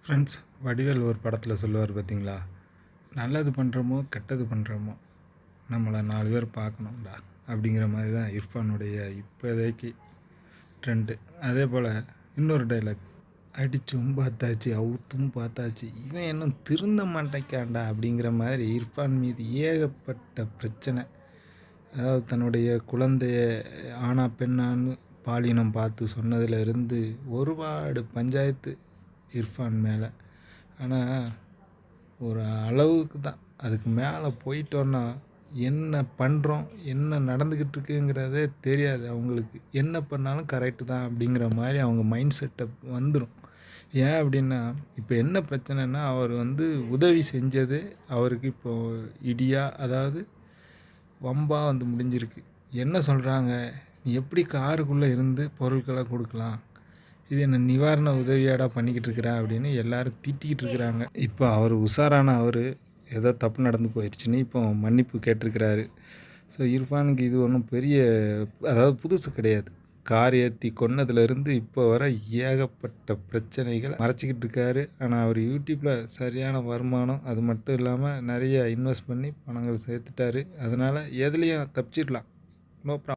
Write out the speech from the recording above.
Friends, Vadivel ஒரு படத்தில் சொல்லுவார் பார்த்தீங்களா, நல்லது பண்ணுறோமோ கெட்டது பண்ணுறோமோ நம்மளை 4 பேர் பார்க்கணும்டா அப்படிங்கிற மாதிரி தான் இர்ஃபானுடைய இப்போதைக்கு ட்ரெண்டு. அதே போல் இன்னொரு டைலாக், அடிச்சும் பார்த்தாச்சு அவுத்தும் பார்த்தாச்சு இவன் இன்னும் திருந்த மாட்டேக்காண்டா அப்படிங்கிற மாதிரி இர்ஃபான் மீது ஏகப்பட்ட பிரச்சனை. அதாவது தன்னுடைய குழந்தைய ஆனா பெண்ணான்னு பாலினம் பார்த்து சொன்னதிலிருந்து ஒருபாடு பஞ்சாயத்து இர்ஃபான் மேலே. ஆனால் ஒரு அளவுக்கு தான், அதுக்கு மேலே போயிட்டோன்னா என்ன பண்ணுறோம் என்ன நடந்துக்கிட்டு இருக்குங்கிறதே தெரியாது. அவங்களுக்கு என்ன பண்ணாலும் கரெக்டு தான் அப்படிங்கிற மாதிரி அவங்க மைண்ட் செட்டப் வந்துடும். ஏன் அப்படின்னா, இப்போ என்ன பிரச்சனைனா, அவர் உதவி செஞ்சது அவருக்கு இப்போது அதாவது வம்பாக முடிஞ்சிருக்கு. என்ன சொல்கிறாங்க, நீ எப்படி காருக்குள்ளே இருந்து பொருட்களை கொடுக்கலாம், இது என்ன நிவாரண உதவியாடா பண்ணிக்கிட்டு இருக்கிறா அப்படின்னு எல்லோரும் திட்டிக்கிட்டு இருக்கிறாங்க. இப்போ அவர் உஷாரான அவர் ஏதோ தப்பு நடந்து போயிடுச்சுன்னு இப்போ மன்னிப்பு கேட்டிருக்கிறாரு. ஸோ இர்ஃபானுக்கு இது ஒன்றும் பெரிய, அதாவது புதுசு கிடையாது. கார் ஏற்றி கொன்னதுலேருந்து இப்போ வர ஏகப்பட்ட பிரச்சனைகளை மறைச்சிக்கிட்டு இருக்காரு. ஆனால் அவர் யூடியூப்பில் சரியான வருமானம், அது மட்டும் இல்லாமல் நிறைய இன்வெஸ்ட் பண்ணி பணங்கள் சேர்த்துட்டாரு. அதனால் எதுலேயும் தப்பிச்சிடலாம். No problem.